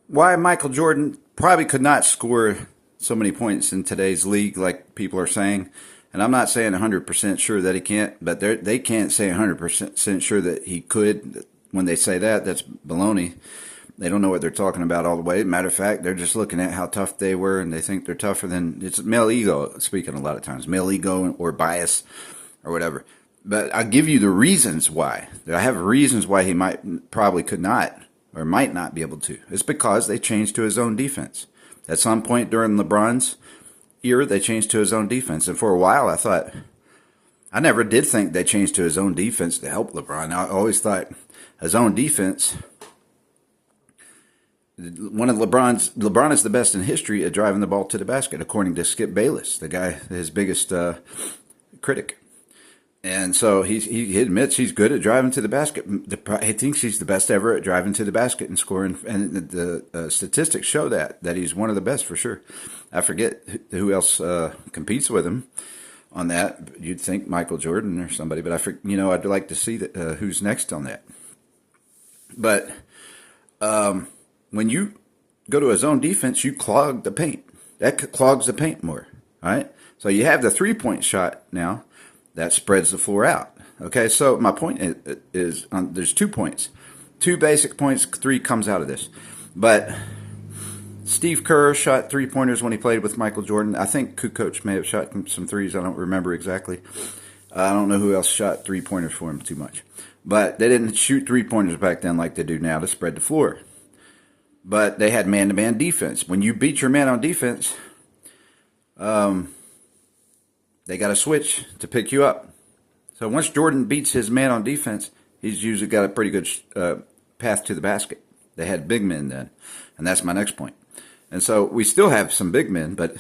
why Michael Jordan probably could not score so many points in today's league like people are saying. And I'm not saying 100% sure that he can't, but they can't say 100% sure that he could. When they say that, that's baloney. They don't know what they're talking about all the way. Matter of fact, they're just looking at how tough they were, and they think they're tougher than it's male ego speaking a lot of times, male ego or bias or whatever. But I'll give you the reasons why. I have reasons why he probably could not or might not be able to. It's because they changed to his own defense. At some point during LeBron's era, they changed to his own defense. And for a while, I never did think they changed to his own defense to help LeBron. I always thought his own defense, LeBron is the best in history at driving the ball to the basket, according to Skip Bayless, the guy, his biggest critic. And so he admits he's good at driving to the basket. He thinks he's the best ever at driving to the basket and scoring. And the statistics show that he's one of the best for sure. I forget who else competes with him on that. You'd think Michael Jordan or somebody, but I'd like to see who's next on that. But when you go to a zone defense, you clog the paint. That clogs the paint more. All right. So you have the 3-point shot now. That spreads the floor out. Okay, so my point is there's 2 points. 2 basic points, 3 comes out of this. But Steve Kerr shot 3-pointers when he played with Michael Jordan. I think Kukoc may have shot some threes. I don't remember exactly. I don't know who else shot 3-pointers for him too much. But they didn't shoot 3-pointers back then like they do now to spread the floor. But they had man-to-man defense. When you beat your man on defense, they got to switch to pick you up. So once Jordan beats his man on defense, he's usually got a pretty good path to the basket. They had big men then, and that's my next point. And so we still have some big men, but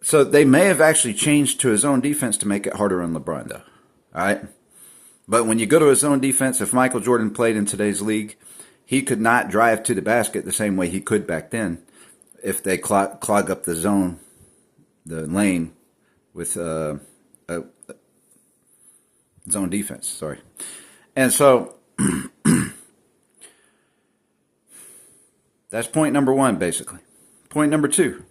so they may have actually changed to his own defense to make it harder on LeBron, though. All right? But when you go to his own defense, if Michael Jordan played in today's league, he could not drive to the basket the same way he could back then if they clog up the zone, the lane with zone defense. Sorry. And so that's point number 1, basically. Point number 2.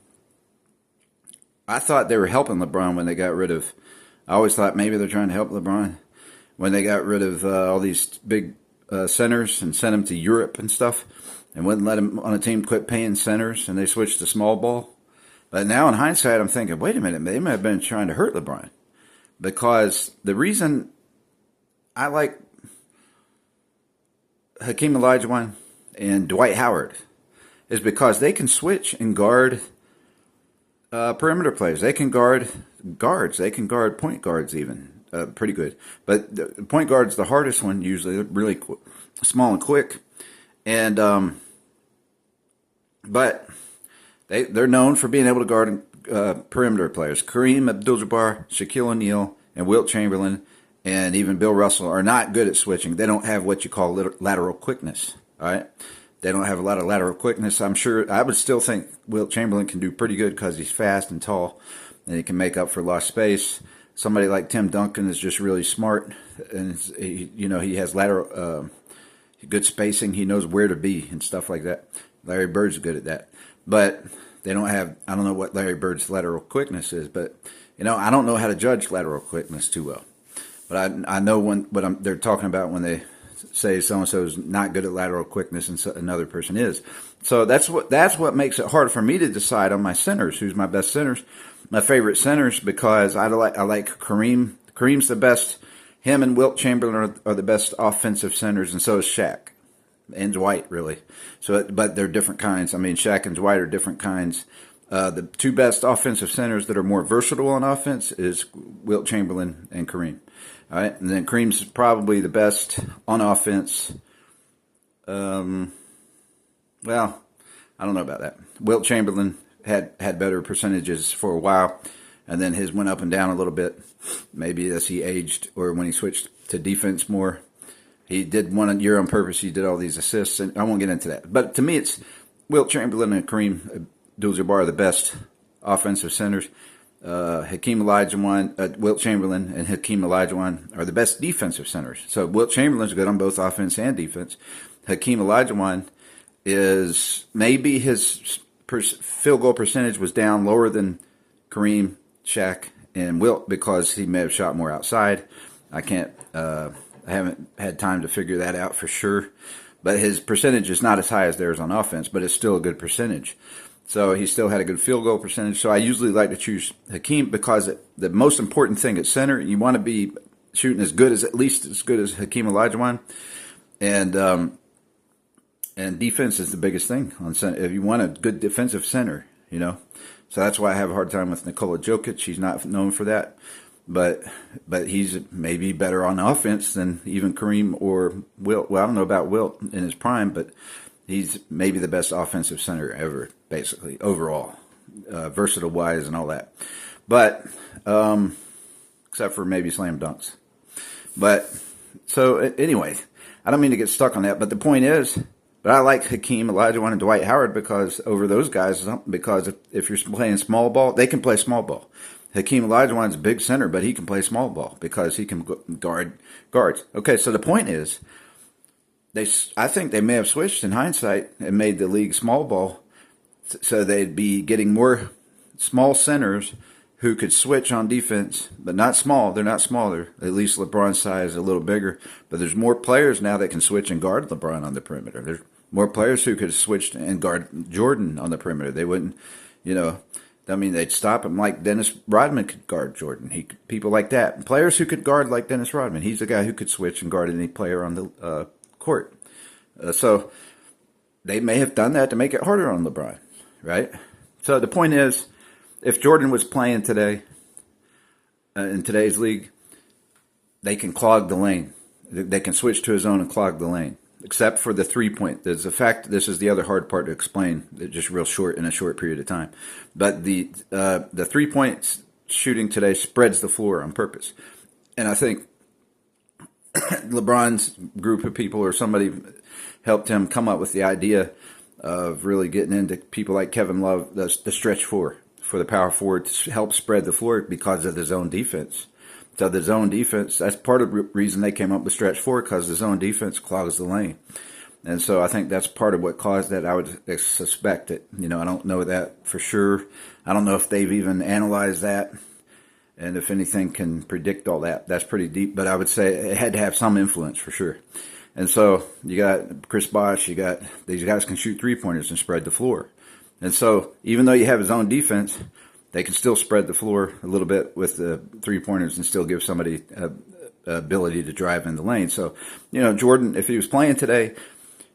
I thought they were helping LeBron when they got rid of, I always thought maybe they're trying to help LeBron when they got rid of all these big centers and sent him to Europe and stuff and wouldn't let him on a team quit paying centers, and they switched to small ball. But now in hindsight, I'm thinking, wait a minute, they may have been trying to hurt LeBron. Because the reason I like Hakeem Olajuwon and Dwight Howard is because they can switch and guard perimeter players. They can guard guards. They can guard point guards even pretty good. But the point guard's the hardest one usually. They're really small and quick. And but they're known for being able to guard perimeter players. Kareem Abdul-Jabbar, Shaquille O'Neal, and Wilt Chamberlain, and even Bill Russell are not good at switching. They don't have what you call lateral quickness. All right, they don't have a lot of lateral quickness. I'm sure I would still think Wilt Chamberlain can do pretty good because he's fast and tall, and he can make up for lost space. Somebody like Tim Duncan is just really smart, and he has lateral good spacing. He knows where to be and stuff like that. Larry Bird's good at that. But they don't have, I don't know what Larry Bird's lateral quickness is, but, I don't know how to judge lateral quickness too well. But I know what they're talking about when they say so-and-so is not good at lateral quickness and another person is. So that's what makes it hard for me to decide on my centers, who's my best centers, my favorite centers, because I like Kareem. Kareem's the best. Him and Wilt Chamberlain are the best offensive centers, and so is Shaq. And Dwight, really. But they're different kinds. I mean, Shaq and Dwight are different kinds. The 2 best offensive centers that are more versatile on offense is Wilt Chamberlain and Kareem. All right, and then Kareem's probably the best on offense. Well, I don't know about that. Wilt Chamberlain had better percentages for a while, and then his went up and down a little bit. Maybe as he aged or when he switched to defense more. He did 1 year on purpose. He did all these assists, and I won't get into that. But to me, it's Wilt Chamberlain and Kareem Abdul-Jabbar are the best offensive centers. Hakeem Olajuwon, Wilt Chamberlain and Hakeem Olajuwon are the best defensive centers. So Wilt Chamberlain's good on both offense and defense. Hakeem Olajuwon is maybe his field goal percentage was down lower than Kareem, Shaq, and Wilt because he may have shot more outside. I can't. I haven't had time to figure that out for sure. But his percentage is not as high as theirs on offense, but it's still a good percentage. So he still had a good field goal percentage. So I usually like to choose Hakeem because the most important thing at center, you want to be shooting at least as good as Hakeem Olajuwon, and defense is the biggest thing on center. If you want a good defensive center, so that's why I have a hard time with Nikola Jokic. He's not known for that, but he's maybe better on offense than even Kareem or Wilt. Well, I don't know about Wilt in his prime, but he's maybe the best offensive center ever, basically, overall, versatile-wise and all that. But, except for maybe slam dunks. But, so, anyway, I don't mean to get stuck on that, but the point is, but I like Hakeem Olajuwon and Dwight Howard because over those guys, because if you're playing small ball, they can play small ball. Hakeem Olajuwon's a big center, but he can play small ball because he can guard guards. Okay, so the point is, I think they may have switched in hindsight and made the league small ball, so they'd be getting more small centers who could switch on defense, but not small. They're not smaller. At least LeBron's size is a little bigger, but there's more players now that can switch and guard LeBron on the perimeter. There's more players who could switch and guard Jordan on the perimeter. They wouldn't, they'd stop him like Dennis Rodman could guard Jordan. People like that. Players who could guard like Dennis Rodman. He's a guy who could switch and guard any player on the court. So they may have done that to make it harder on LeBron, right? So the point is, if Jordan was playing today in today's league, they can clog the lane. They can switch to his own and clog the lane, except for the 3-point. There's a fact. This is the other hard part to explain, just real short in a short period of time. But the 3-point shooting today spreads the floor on purpose, and I think LeBron's group of people or somebody helped him come up with the idea of really getting into people like Kevin Love, the stretch four for the power forward to help spread the floor because of the zone defense. So the zone defense, that's part of the reason they came up with stretch four, because the zone defense clogs the lane. And so I think that's part of what caused that. I would suspect it. I don't know that for sure. I don't know if they've even analyzed that. And if anything can predict all that, that's pretty deep. But I would say it had to have some influence for sure. And so you got Chris Bosh, you got these guys can shoot 3-pointers and spread the floor. And so even though you have his own defense, they can still spread the floor a little bit with the 3-pointers and still give somebody ability to drive in the lane. So, Jordan, if he was playing today,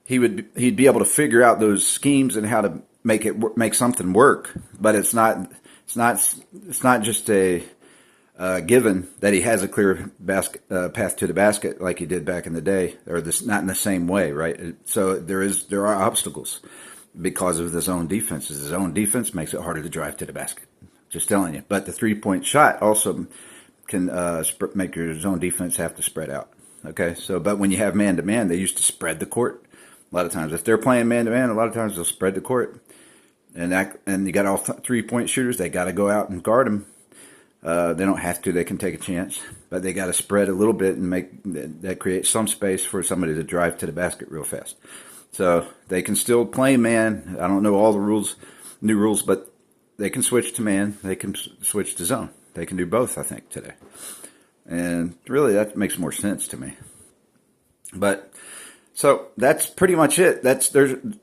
he'd be able to figure out those schemes and how to make something work. But it's not just a given that he has a clear path to the basket like he did back in the day, or not in the same way, right? So there are obstacles because of the zone defense. His zone defense makes it harder to drive to the basket. Just telling you. But the 3-point shot also can make your zone defense have to spread out. Okay, but when you have man-to-man, they used to spread the court a lot of times. If they're playing man-to-man, a lot of times they'll spread the court. And you got all 3-point shooters, they got to go out and guard them. They don't have to. They can take a chance. But they got to spread a little bit and that creates some space for somebody to drive to the basket real fast. So they can still play man. I don't know all the new rules, but they can switch to man. They can switch to zone. They can do both, I think, today. And really, that makes more sense to me. But so that's pretty much it.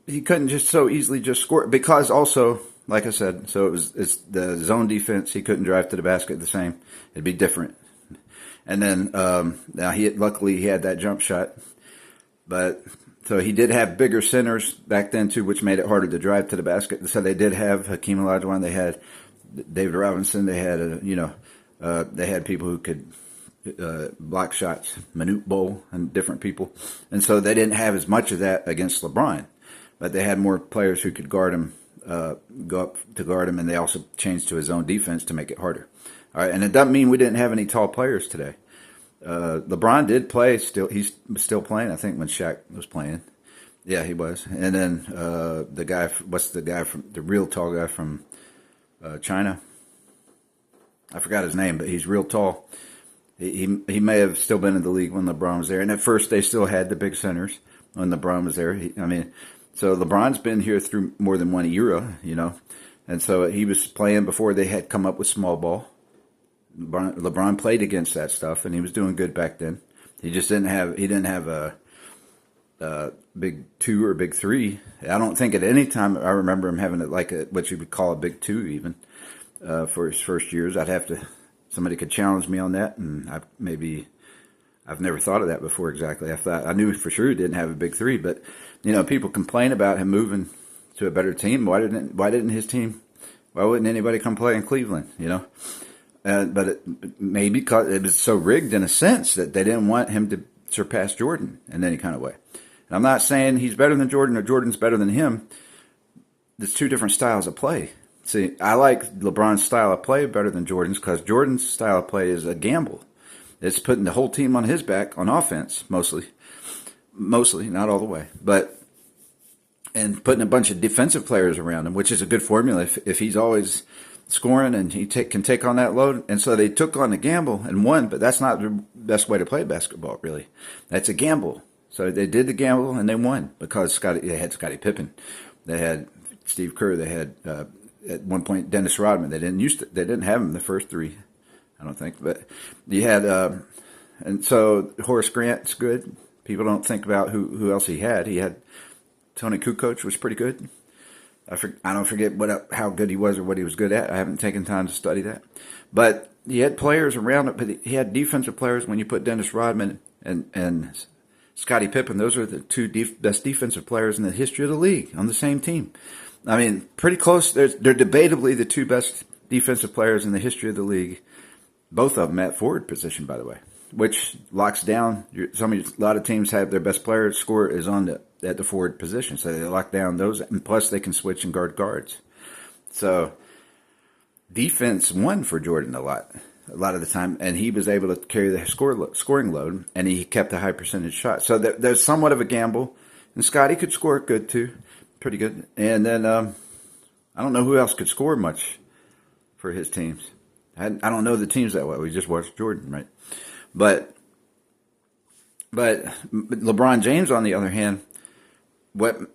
He couldn't just so easily just score because also, like I said, so it's the zone defense. He couldn't drive to the basket the same. It'd be different. And then now luckily he had that jump shot, but so he did have bigger centers back then too, which made it harder to drive to the basket. So they did have Hakeem Olajuwon. They had David Robinson. They had they had people who could block shots, Manute Bol and different people. And so they didn't have as much of that against LeBron, but they had more players who could guard him, go up to guard him, and they also changed to his own defense to make it harder. All right, and it doesn't mean we didn't have any tall players today. LeBron did play still. He's still playing, I think, when Shaq was playing. Yeah, he was. And then the guy, the real tall guy from China? I forgot his name, but he's real tall. He may have still been in the league when LeBron was there. And at first, they still had the big centers when LeBron was there. So LeBron's been here through more than one era, and so he was playing before they had come up with small ball. LeBron played against that stuff, and he was doing good back then. He just didn't have a big two or big three. I don't think at any time I remember him having what you would call a big two even for his first years. Somebody could challenge me on that, and I've never thought of that before exactly. I knew for sure he didn't have a big three, but people complain about him moving to a better team. Why wouldn't anybody come play in Cleveland? Maybe because it was so rigged in a sense that they didn't want him to surpass Jordan in any kind of way. And I'm not saying he's better than Jordan or Jordan's better than him. There's two different styles of play. See, I like LeBron's style of play better than Jordan's because Jordan's style of play is a gamble. It's putting the whole team on his back on offense, mostly, not all the way, and putting a bunch of defensive players around him, which is a good formula if he's always scoring and he can take on that load. And so they took on the gamble and won, but that's not the best way to play basketball, really. That's a gamble. So they did the gamble and they won because they had Scottie Pippen, they had Steve Kerr, they had at one point Dennis Rodman. They didn't have him the first three, I don't think, but you had and so Horace Grant's good. People don't think about who else he had. He had Tony Kukoc was pretty good. I don't forget how good he was or what he was good at. I haven't taken time to study that. But he had players around it, but he had defensive players. When you put Dennis Rodman and Scottie Pippen, those are the two best defensive players in the history of the league on the same team. I mean, pretty close. They're debatably the two best defensive players in the history of the league. Both of them at forward position, by the way, which locks down. A lot of teams have their best player score is at the forward position, so they lock down those, and plus they can switch and guard guards. So defense won for Jordan a lot of the time, and he was able to carry the scoring load, and he kept a high percentage shot. So there's somewhat of a gamble, and Scottie could score good too, pretty good. And then I don't know who else could score much for his teams. I don't know the teams that well. We just watched Jordan, right? But LeBron James, on the other hand,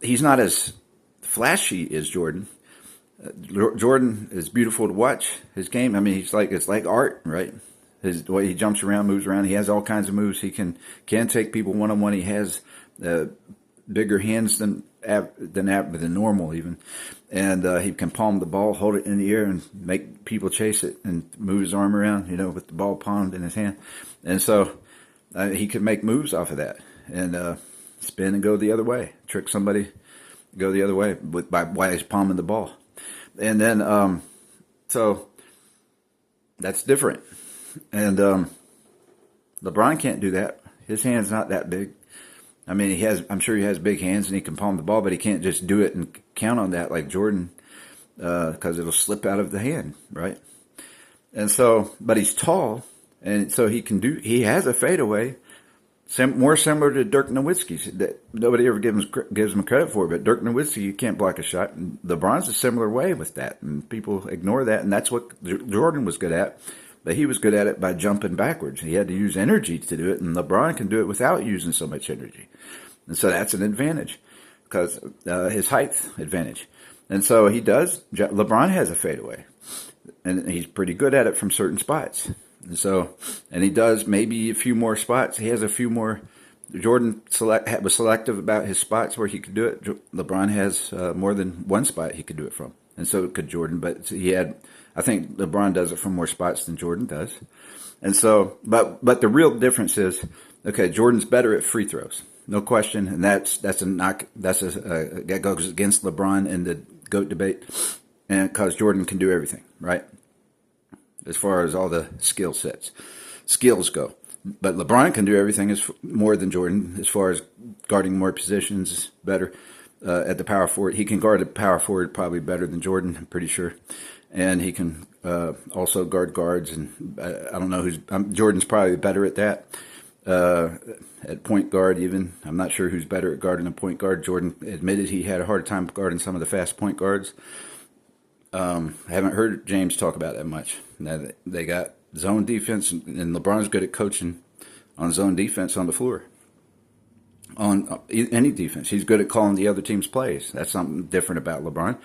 he's not as flashy as Jordan. Jordan is beautiful to watch. His game, I mean, it's like art, right? The way he jumps around, moves around. He has all kinds of moves. He can take people one-on-one. He has bigger hands than normal even, and he can palm the ball, hold it in the air, and make people chase it, and move his arm around, with the ball palmed in his hand, and so he can make moves off of that, and spin and go the other way, trick somebody, go the other way while he's palming the ball, and then so that's different, and LeBron can't do that. His hand's not that big. I mean, I'm sure he has big hands and he can palm the ball, but he can't just do it and count on that like Jordan, because it'll slip out of the hand, right? And so, but he's tall, and so he has a fadeaway, more similar to Dirk Nowitzki's that nobody ever gives him credit for. But Dirk Nowitzki, you can't block a shot, and LeBron's a similar way with that, and people ignore that, and that's what Jordan was good at. But he was good at it by jumping backwards. He had to use energy to do it, and LeBron can do it without using so much energy. And so that's an advantage, because his height advantage. And so he does. LeBron has a fadeaway, and he's pretty good at it from certain spots. And he does maybe a few more spots. He has a few more. Jordan was selective about his spots where he could do it. LeBron has more than one spot he could do it from, and so could Jordan. But I think LeBron does it from more spots than Jordan does. And so, but the real difference is, okay, Jordan's better at free throws, no question, and that goes against LeBron in the GOAT debate, and because Jordan can do everything, right? As far as all the skills go. But LeBron can do everything more than Jordan as far as guarding more positions better at the power forward. He can guard the power forward probably better than Jordan, I'm pretty sure. And he can also guard guards. And I don't know Jordan's probably better at that, at point guard even. I'm not sure who's better at guarding a point guard. Jordan admitted he had a hard time guarding some of the fast point guards. I haven't heard James talk about that much. Now, they got zone defense, and LeBron's good at coaching on zone defense on the floor. on any defense. He's good at calling the other team's plays. That's something different about LeBron.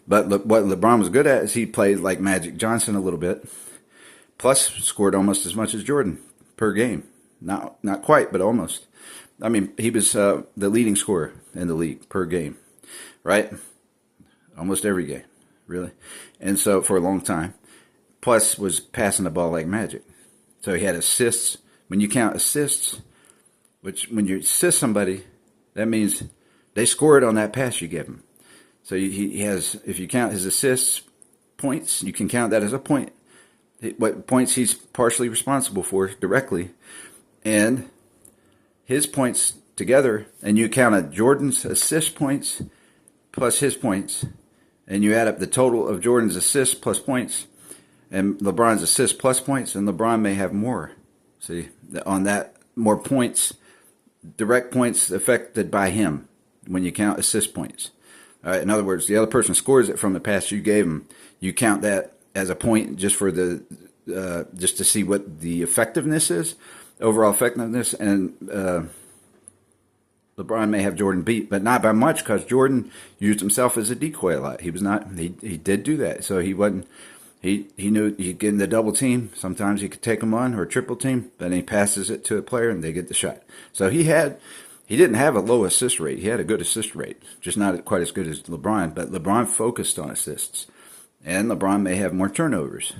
But what LeBron was good at is he played like Magic Johnson a little bit, plus scored almost as much as Jordan per game. Not quite, but almost. I mean, he was the leading scorer in the league per game, right? Almost every game, really. And so for a long time. Plus was passing the ball like magic. So he had assists. When you count assists, which when you assist somebody, that means they scored on that pass you give him. So he has, if you count his assists points, you can count that as a point. What points he's partially responsible for directly. And his points together, and you count Jordan's assist points plus his points, and you add up the total of Jordan's assists plus points, and LeBron's assists plus points, and LeBron may have more. See, on that, more points, direct points affected by him when you count assist points. All right, in other words, the other person scores it from the pass you gave him. You count that as a point just for the just to see what the effectiveness is, overall effectiveness, and LeBron may have Jordan beat, but not by much because Jordan used himself as a decoy a lot. He was not. He did do that, so he wasn't. He knew he'd get in the double team. Sometimes he could take them on or triple team, but then he passes it to a player and they get the shot. So he didn't have a low assist rate. He had a good assist rate, just not quite as good as LeBron. But LeBron focused on assists, and LeBron may have more turnovers.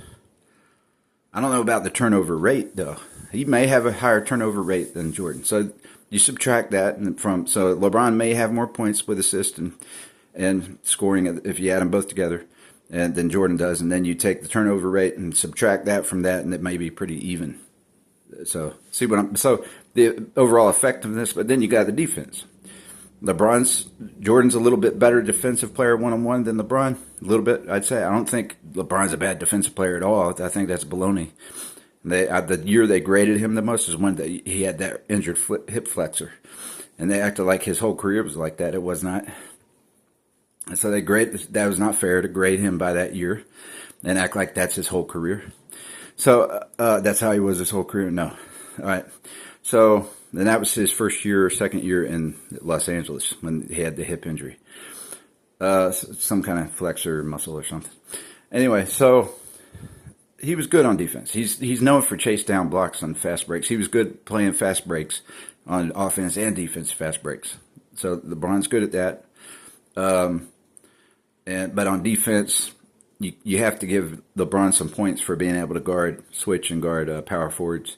I don't know about the turnover rate though. He may have a higher turnover rate than Jordan. So you subtract that so LeBron may have more points with assists and scoring if you add them both together. And then Jordan does, and then you take the turnover rate and subtract that from that, and it may be pretty even. So so the overall effectiveness, but then you got the defense. Jordan's a little bit better defensive player one-on-one than LeBron, a little bit, I'd say. I don't think LeBron's a bad defensive player at all. I think that's baloney. The year they graded him the most is when he had that injured hip flexor, and they acted like his whole career was like that. It was not. And so that was not fair to grade him by that year and act like that's his whole career. So that's how he was his whole career? No. All right. So then that was his first year or second year in Los Angeles when he had the hip injury. Some kind of flexor muscle or something. Anyway, so he was good on defense. He's known for chase down blocks on fast breaks. He was good playing fast breaks on offense and defense fast breaks. So LeBron's good at that. But on defense, you have to give LeBron some points for being able to switch and guard power forwards.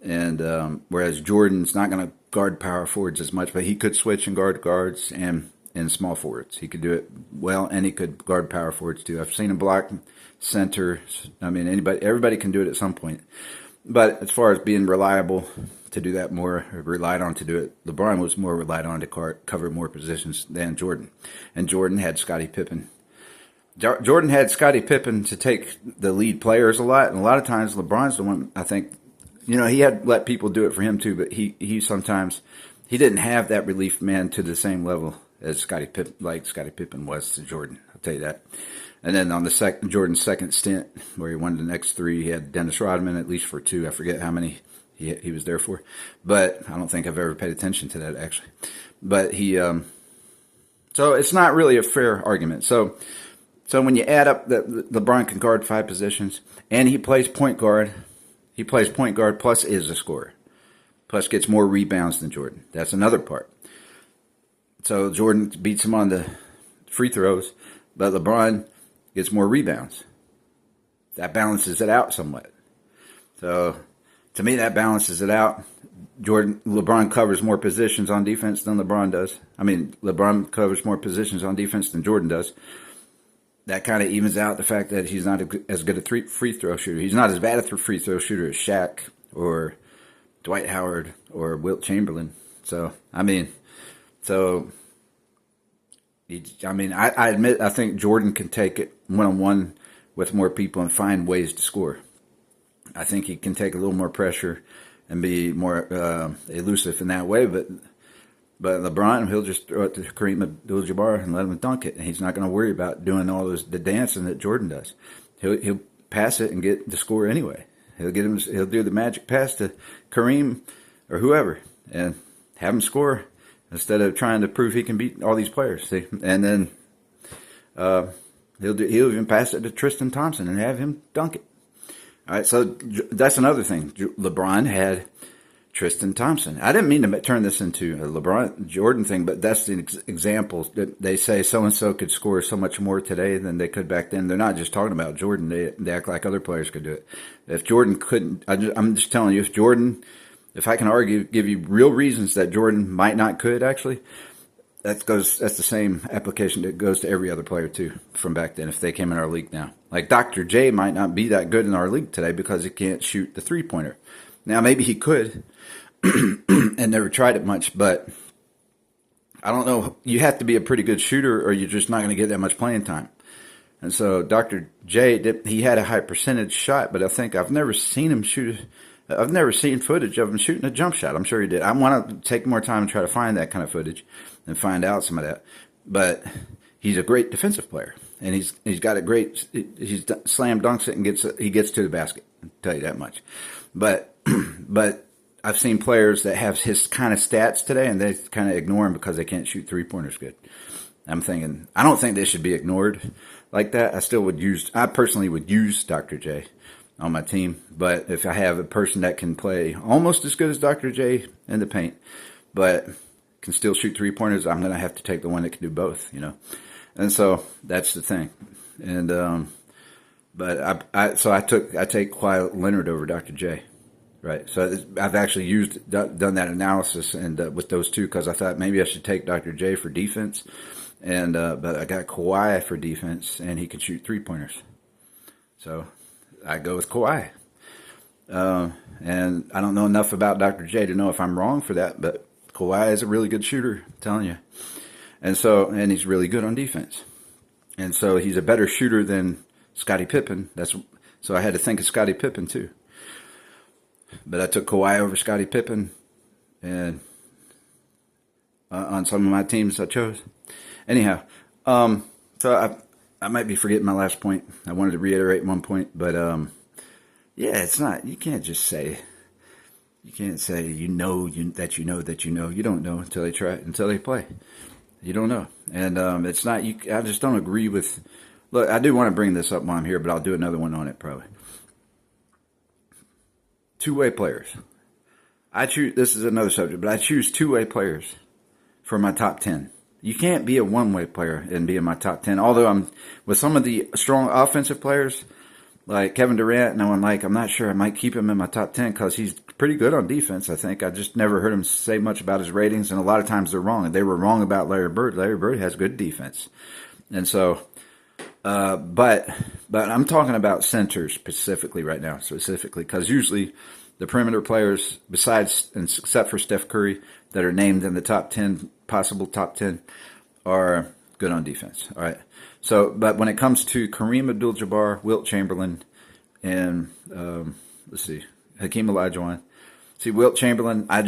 And whereas Jordan's not going to guard power forwards as much, but he could switch and guard guards and small forwards. He could do it well, and he could guard power forwards too. I've seen him block center. I mean, everybody can do it at some point. But as far as being reliable to do that more, or relied on to do it, LeBron was more relied on to cover more positions than Jordan. And Jordan had Scottie Pippen. Jordan had Scottie Pippen to take the lead players a lot, and a lot of times LeBron's the one, I think, he had let people do it for him too, but he sometimes, he didn't have that relief man to the same level as Scottie Pippen was to Jordan. I'll tell you that. And then on Jordan's second stint, where he won the next three, he had Dennis Rodman at least for two. I forget how many he was there for, but I don't think I've ever paid attention to that actually. But so it's not really a fair argument. So when you add up that LeBron can guard 5 positions, and he plays point guard plus is a scorer, plus gets more rebounds than Jordan. That's another part. So Jordan beats him on the free throws, but LeBron gets more rebounds. That balances it out somewhat. So to me, that balances it out. LeBron covers more positions on defense than LeBron does. I mean, LeBron covers more positions on defense than Jordan does. That kind of evens out the fact that he's not as good a free throw shooter. He's not as bad a free throw shooter as Shaq or Dwight Howard or Wilt Chamberlain. So, I admit, I think Jordan can take it one-on-one with more people and find ways to score. I think he can take a little more pressure and be more elusive in that way, but LeBron, he'll just throw it to Kareem Abdul-Jabbar and let him dunk it, and he's not going to worry about doing all the dancing that Jordan does. He'll pass it and get the score anyway. He'll do the magic pass to Kareem or whoever and have him score. instead of trying to prove he can beat all these players. See, and then he'll even pass it to Tristan Thompson and have him dunk it. All right, so that's another thing. LeBron had Tristan Thompson. I didn't mean to turn this into a LeBron Jordan thing, but that's the example that they say so-and-so could score so much more today than they could back then. They're not just talking about Jordan. They act like other players could do it. If Jordan couldn't, I'm just telling you, if I can give you real reasons that Jordan might not could actually, that's the same application that goes to every other player too from back then if they came in our league now. Like Dr. J might not be that good in our league today because he can't shoot the three-pointer. Now maybe he could and never tried it much, but I don't know. You have to be a pretty good shooter or you're just not going to get that much playing time. And so Dr. J, he had a high percentage shot, but I think I've never seen him shoot. I've never seen footage of him shooting a jump shot. I'm sure he did. I want to take more time and try to find that kind of footage and find out some of that. But he's a great defensive player, and he's got a great. He's slam dunks it and he gets to the basket. I'll tell you that much. But I've seen players that have his kind of stats today, and they kind of ignore him because they can't shoot three-pointers good. I'm thinking, I don't think they should be ignored like that. I personally would use Dr. J on my team, but if I have a person that can play almost as good as Dr. J in the paint, but can still shoot three-pointers, I'm going to have to take the one that can do both, And so that's the thing. And, but I take Kawhi Leonard over Dr. J. Right. So I've actually done that analysis and with those two because I thought maybe I should take Dr. J for defense, and but I got Kawhi for defense and he can shoot three-pointers. So I go with Kawhi. And I don't know enough about Dr. J to know if I'm wrong for that, but Kawhi is a really good shooter, I'm telling you. And he's really good on defense. And so he's a better shooter than Scottie Pippen. So I had to think of Scottie Pippen too. But I took Kawhi over Scottie Pippen, and on some of my teams I chose. Anyhow, so I might be forgetting my last point. I wanted to reiterate one point, but yeah, it's not. You can't just say. You can't say that you know. You don't know until they try, until they play. You don't know, and it's not. I just don't agree with. Look, I do want to bring this up while I'm here, but I'll do another one on it probably. Two-way players. This is another subject, but I choose two-way players for my top 10. You can't be a one-way player and be in my top 10. Although with some of the strong offensive players, like Kevin Durant, I'm not sure I might keep him in my top 10 because he's pretty good on defense, I think. I just never heard him say much about his ratings, and a lot of times they're wrong. They were wrong about Larry Bird. Larry Bird has good defense. And so, but I'm talking about centers specifically right now, because usually the perimeter players, except for Steph Curry, that are named in the top 10, possible top 10, are good on defense. All right. So, but when it comes to Kareem Abdul-Jabbar, Wilt Chamberlain, and Hakeem Olajuwon. See, Wilt Chamberlain, I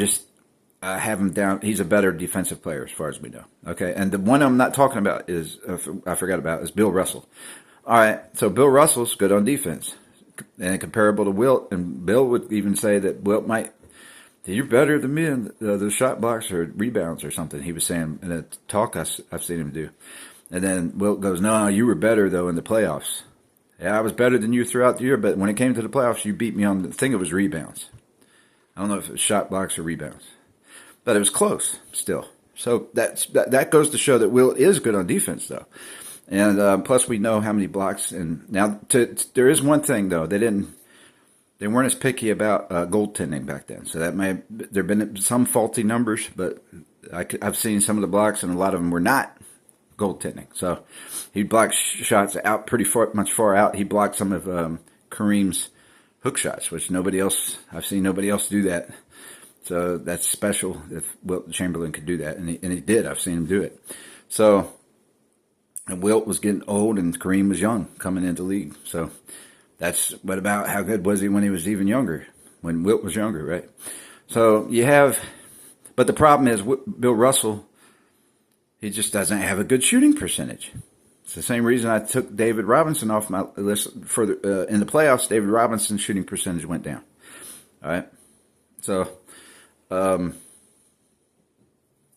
have him down. He's a better defensive player as far as we know. Okay, and the one I'm not talking about is Bill Russell. All right, so Bill Russell's good on defense and comparable to Wilt, and Bill would even say that Wilt you're better than me in the shot blocks or rebounds or something. He was saying in a talk I've seen him do. And then Wilt goes, no, you were better though in the playoffs. Yeah, I was better than you throughout the year, but when it came to the playoffs, you beat me on I think it was rebounds. I don't know if it was shot blocks or rebounds. But it was close still. So that goes to show that Wilt is good on defense, though. And plus, we know how many blocks. And now, there is one thing though. They weren't as picky about goaltending back then. So there've been some faulty numbers, but I've seen some of the blocks, and a lot of them were not goaltending. So he blocked shots out much far out. He blocked some of Kareem's hook shots, which I've seen nobody else do that. So that's special if Wilt Chamberlain could do that, and he did. I've seen him do it. So, and Wilt was getting old, and Kareem was young coming into the league. So what about how good was he when he was even younger? When Wilt was younger, right? So but the problem is Bill Russell, he just doesn't have a good shooting percentage. It's the same reason I took David Robinson off my list in the playoffs. David Robinson's shooting percentage went down. All right. So,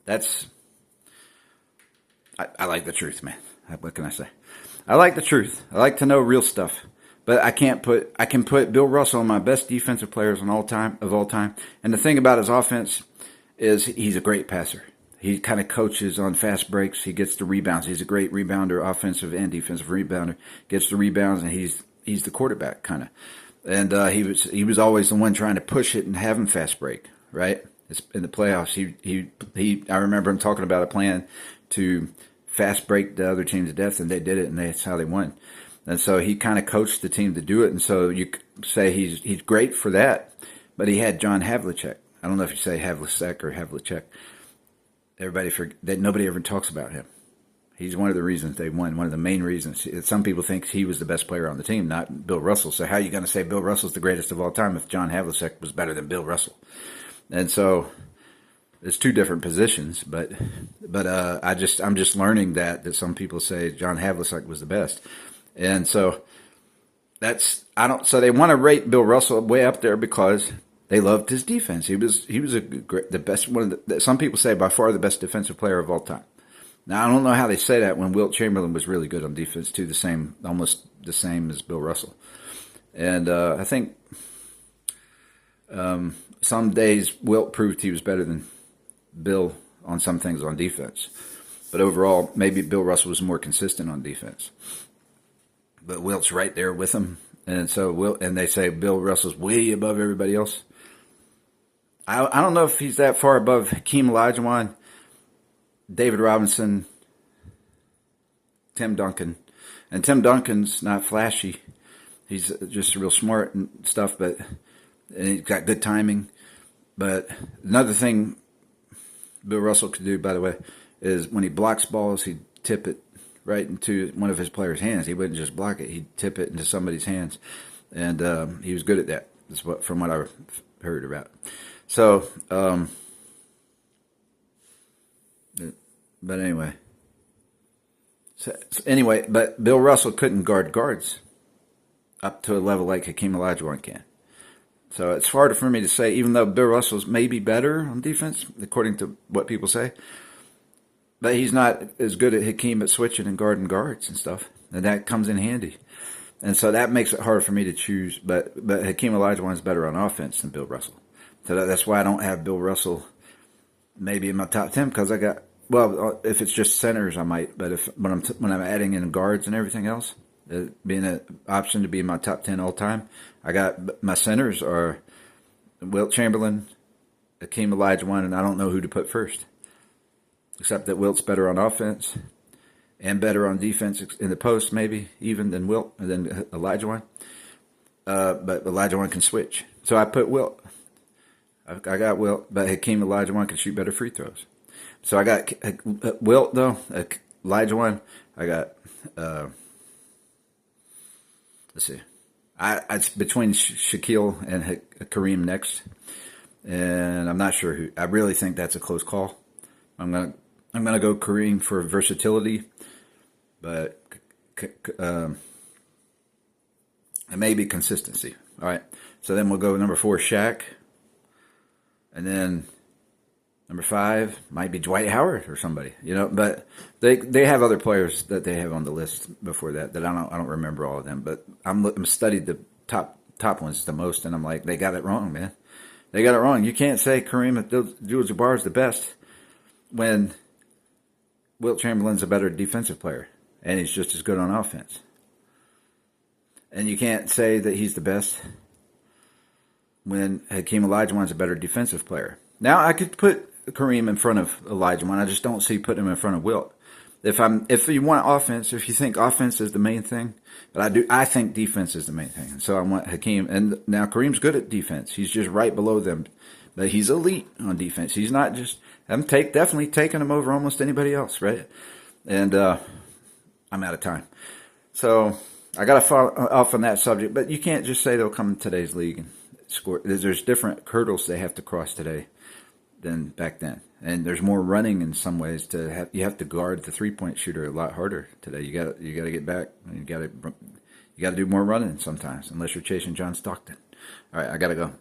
That's I like the truth, man. What can I say? I like the truth. I like to know real stuff. But I can put Bill Russell on my best defensive players of all time. And the thing about his offense is he's a great passer. He kind of coaches on fast breaks. He gets the rebounds. He's a great rebounder, offensive and defensive rebounder. Gets the rebounds, and he's the quarterback kind of. And he was always the one trying to push it and have him fast break, right? In the playoffs, I remember him talking about a plan to fast break the other team to death, and they did it, and that's how they won. And so he kind of coached the team to do it, and so you say he's great for that. But he had John Havlicek. I don't know if you say Havlicek or Havlicek. Nobody ever talks about him. He's one of the reasons they won, one of the main reasons. Some people think he was the best player on the team, not Bill Russell. So how are you going to say Bill Russell's the greatest of all time if John Havlicek was better than Bill Russell? And so it's two different positions, but I'm just learning that some people say John Havlicek was the best. And so so they want to rate Bill Russell way up there because they loved his defense. He was the best, some people say by far the best defensive player of all time. Now, I don't know how they say that when Wilt Chamberlain was really good on defense too, almost the same as Bill Russell. And I think some days Wilt proved he was better than Bill on some things on defense. But overall, maybe Bill Russell was more consistent on defense. But Wilt's right there with him. And so they say Bill Russell's way above everybody else. I don't know if he's that far above Hakeem Olajuwon, David Robinson, Tim Duncan. And Tim Duncan's not flashy. He's just real smart and stuff, and he's got good timing. But another thing Bill Russell could do, by the way, is when he blocks balls, he'd tip it right into one of his players' hands. He wouldn't just block it. He'd tip it into somebody's hands. And he was good at that, from what I heard about. So, but anyway. But Bill Russell couldn't guard guards up to a level like Hakeem Olajuwon can. So it's harder for me to say, even though Bill Russell's maybe better on defense, according to what people say, but he's not as good at Hakeem at switching and guarding guards and stuff. And that comes in handy. And so that makes it hard for me to choose. But Hakeem Olajuwon's better on offense than Bill Russell. So that's why I don't have Bill Russell maybe in my top 10, because if it's just centers, I might. But when I'm adding in guards and everything else, being an option to be in my top 10 all time, I got my centers are Wilt Chamberlain, Hakeem Olajuwon, and I don't know who to put first. Except that Wilt's better on offense and better on defense in the post, maybe even than Olajuwon. But Olajuwon can switch, so I put Wilt. I got Wilt, but Hakeem Olajuwon can shoot better free throws. So I got Wilt though, Olajuwon. I got. Let's see. It's between Shaquille and Kareem next, and I'm not sure who. I really think that's a close call. I'm gonna go Kareem for versatility, but it may be consistency. All right. So then we'll go number 4, Shaq, and then number 5 might be Dwight Howard or somebody, But they have other players that they have on the list before that I don't remember all of them. But I'm studied the top ones the most, and I'm like, they got it wrong, man. They got it wrong. You can't say Kareem Abdul-Jabbar is the best when Wilt Chamberlain's a better defensive player, and he's just as good on offense. And you can't say that he's the best when Hakeem Olajuwon's a better defensive player. Now, I could put Kareem in front of Olajuwon. I just don't see putting him in front of Wilt. If you want offense, if you think offense is the main thing, but I think defense is the main thing. And so I want Hakeem. And now Kareem's good at defense. He's just right below them. But he's elite on defense. He's not just, I'm definitely taking him over almost anybody else, right? And I'm out of time. So I got to follow off on that subject. But you can't just say they'll come in today's league and score. There's different hurdles they have to cross today than back then. And there's more running in some ways you have to guard the 3-point shooter a lot harder today. You got to get back. You got to do more running sometimes, unless you're chasing John Stockton. All right, I got to go.